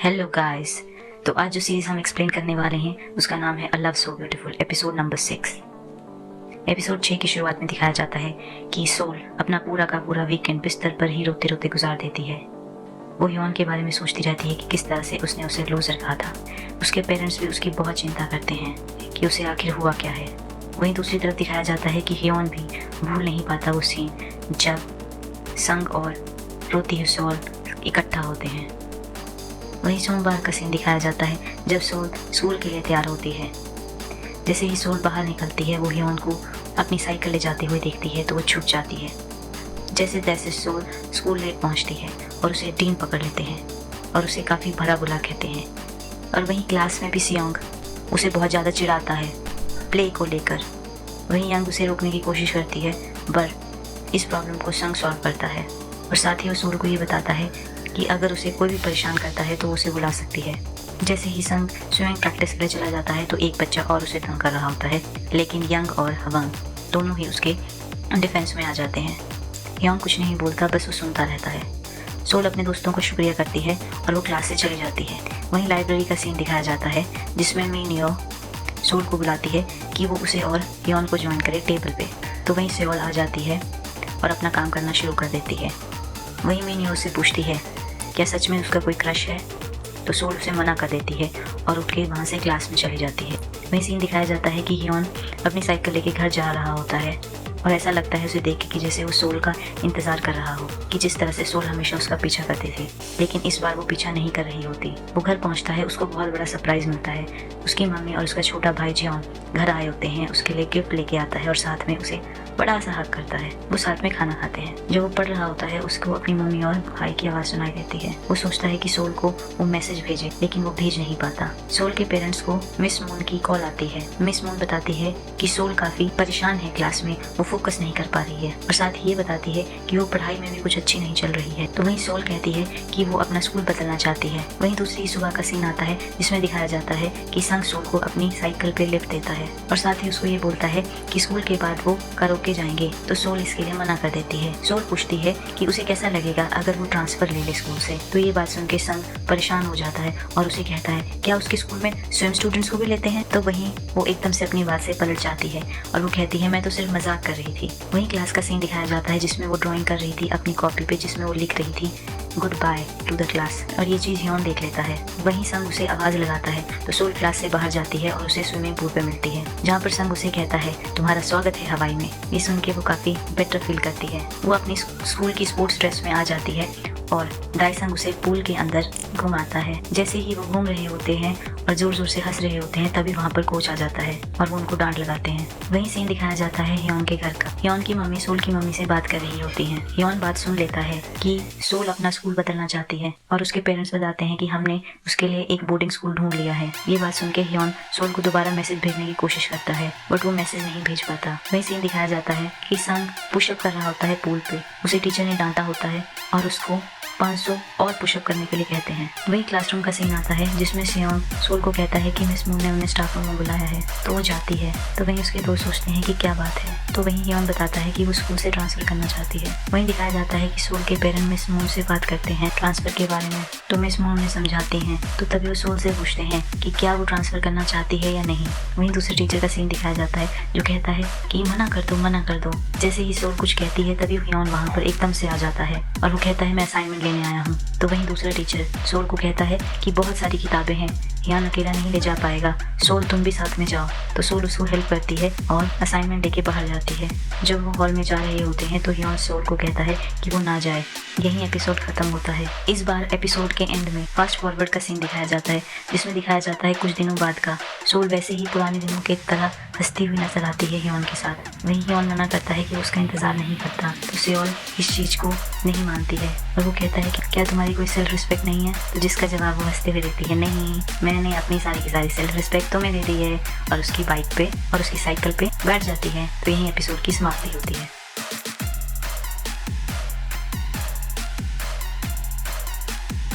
Hello guys. तो आज जो सीरीज हम एक्सप्लेन करने वाले हैं उसका नाम है a love so beautiful, episode number 6। Episode 6 की शुरुआत में दिखाया जाता है कि सोल अपना पूरा का पूरा वीकेंड बिस्तर पर ही रोते रोते गुजार देती है। वो ह्योन के बारे में सोचती रहती है कि किस तरह से उसने उसे लूजर कहा था। उसके पेरेंट्स भी उसकी बहुत चिंता करते हैं कि उसे आखिर हुआ क्या है। वहीं दूसरी तरफ दिखाया जाता है कि ह्योन भी भूल नहीं पाता वो सीन जब संग और रोती हुई सोल इकट्ठा होते हैं। वहीं सोमवार का सीन दिखाया जाता है जब सोल स्कूल के लिए तैयार होती है। जैसे ही सोल बाहर निकलती है वो ह्योन को अपनी साइकिल ले जाते हुए देखती है तो वो छूट जाती है। जैसे तैसे सोल स्कूल लेट पहुंचती है और उसे डीन पकड़ लेते हैं और उसे काफ़ी भला बुला कहते हैं। और वहीं क्लास में भी सियोंग उसे बहुत ज़्यादा चिढ़ाता है प्ले को लेकर। वहीं यंग उसे रोकने की कोशिश करती है पर इस प्रॉब्लम को संग सॉल्व करता है और साथ ही वो सोल को ये बताता है कि अगर उसे कोई भी परेशान करता है तो उसे बुला सकती है। जैसे ही संग स्विमिंग प्रैक्टिस के लिए चला जाता है तो एक बच्चा और उसे तंग कर रहा होता है, लेकिन यंग और हवंग दोनों ही उसके डिफेंस में आ जाते हैं। यंग कुछ नहीं बोलता, बस वो सुनता रहता है। सोल अपने दोस्तों को शुक्रिया करती है और वो क्लास से चली जाती है। वहीं लाइब्रेरी का सीन दिखाया जाता है जिसमें मीनियो सोल को बुलाती है कि वो उसे और ह्योन को ज्वाइन करे टेबल पे। तो वहीं सेओल आ जाती है और अपना काम करना शुरू कर देती है। वहीं मीनियो से पूछती है क्या सच में उसका कोई क्रश है, तो सोल उसे मना कर देती है और उठ के वहाँ से क्लास में चली जाती है। वहीं सीन दिखाया जाता है कि ह्योन अपनी साइकिल लेके घर जा रहा होता है और ऐसा लगता है उसे देख के कि जैसे वो सोल का इंतज़ार कर रहा हो, कि जिस तरह से सोल हमेशा उसका पीछा करती थी, लेकिन इस बार वो पीछा नहीं कर रही होती। वो घर पहुंचता है, उसको बहुत बड़ा सरप्राइज़ मिलता है। उसकी मम्मी और उसका छोटा भाई जियोन घर आए होते हैं, उसके लिए गिफ्ट लेके आता है और साथ में उसे बड़ा सा हक करता है। वो साथ में खाना खाते हैं। जब वो पढ़ रहा होता है उसको अपनी मम्मी और भाई की आवाज़ सुनाई देती है। वो सोचता है कि सोल को वो मैसेज भेजे, लेकिन वो भेज नहीं पाता। सोल के पेरेंट्स को मिस मून की कॉल आती है। मिस मून बताती है कि सोल काफ़ी परेशान है क्लास में, वो फोकस नहीं कर पा रही है और साथ ही ये बताती है कि वो पढ़ाई में भी कुछ अच्छी नहीं चल रही है। तो वहीं सोल कहती है कि वो अपना स्कूल बदलना चाहती है। वहीं दूसरी सुबह का सीन आता है जिसमें दिखाया जाता है कि संग सोल को अपनी साइकिल पे लिफ्ट देता है और साथ ही उसको ये बोलता है कि स्कूल के बाद वो कराओके जाएंगे। तो सोल इसके लिए मना कर देती है। सोल पूछती है कि उसे कैसा लगेगा अगर वो ट्रांसफर ले ले स्कूल से। तो ये बात सुन के संग परेशान हो जाता है और उसे कहता है क्या उसके स्कूल में स्विम स्टूडेंट्स को भी लेते हैं। तो वहीं वो एकदम से अपनी बात से पलट जाती है और वो कहती है मैं तो सिर्फ मजाक कर रही थी। वहीं क्लास का सीन दिखाया जाता है जिसमें वो ड्राइंग कर रही थी अपनी कॉपी पे, जिसमें वो लिख रही थी good by two the class, और ये चीज़ ह्योन देख लेता है। वहीं संग उसे आवाज़ लगाता है तो सोल क्लास से बाहर जाती है और उसे स्विमिंग पूल पे मिलती है, जहाँ पर संग उसे कहता है तुम्हारा स्वागत है हवाई में। ये सुन के वो काफ़ी बेटर फील करती है। वो अपनी स्कूल की स्पोर्ट्स ड्रेस में आ जाती है और दाईसंग उसे पूल के अंदर घुमाता है। जैसे ही वो घूम रहे होते हैं और जोर जोर से हंस रहे होते हैं तभी वहाँ पर कोच आ जाता है और वो उनको डांट लगाते हैं। वहीं सीन दिखाया जाता है ह्योन के घर का। ह्योन की मम्मी सोल की मम्मी से बात कर रही होती है। ह्योन बात सुन लेता है कि सोल अपना स्कूल बदलना चाहती है और उसके पेरेंट्स बताते हैं कि हमने उसके लिए एक बोर्डिंग स्कूल ढूंढ लिया है। ये बात सुन के ह्योन सोल को दोबारा मैसेज भेजने की कोशिश करता है बट वो मैसेज नहीं भेज पाता। वहीं सीन दिखाया जाता है कि संग पुशअप कर रहा होता है पूल पे। उसे टीचर ने डांटा होता है और उसको 500 और पुशअप करने के लिए कहते हैं। वही क्लासरूम का सीन आता है जिसमें सियोंग सोल को कहता है कि मिस मून ने उन्हें स्टाफ रूम में बुलाया है। तो वो जाती है तो वहीं उसके दोस्त सोचते हैं कि क्या बात है। तो वहीं ह्योन बताता है कि वो स्कूल से ट्रांसफर करना चाहती है। वहीं दिखाया जाता है कि सोल के पेरेंट्स मिस मून से बात करते हैं ट्रांसफर के बारे में। तो मिस मून उन्हें समझाती हैं। तो तभी वो सोल से पूछते हैं कि क्या वो ट्रांसफर करना चाहती है या नहीं। वहीं दूसरे टीचर का सीन दिखाया जाता है जो कहता है कि मना कर दो, मना कर दो। जैसे ही सोल कुछ कहती है तभी ह्योन वहाँ पर एकदम से आ जाता है और वो कहता है मैं असाइनमेंट लेने आया हूँ। तो वहीं दूसरा टीचर सोल को कहता है कि बहुत सारी किताबें हैं, ह्योन अकेला नहीं ले जा पाएगा, सोल तुम भी साथ में जाओ। तो सोल उसको हेल्प करती है और असाइनमेंट लेके बाहर जाती है। जब वो हॉल में जा रहे होते हैं तो ह्योन सोल को कहता है कि वो ना जाए। यही एपिसोड खत्म होता है। इस बार एपिसोड के एंड में फास्ट फॉरवर्ड का सीन दिखाया जाता है जिसमें दिखाया जाता है कुछ दिनों बाद का। सोल वैसे ही पुराने दिनों की तरह हंसती हुई नजर आती है ह्योन के साथ। वहीं ह्योन मना करता है कि उसका इंतजार नहीं करता। तो सेओल इस चीज को नहीं मानती है और वो कहता है कि क्या तुम्हारी कोई सेल्फ रिस्पेक्ट नहीं है। तो जिसका जवाब वो हंसते हुए देती है नहीं, मैंने अपनी सारी की सारी सेल्फ रिस्पेक्ट तुम्हें दे दी है। और उसकी बाइक पे और उसकी साइकिल पे बैठ जाती है। तो यही एपिसोड की समाप्ति होती है।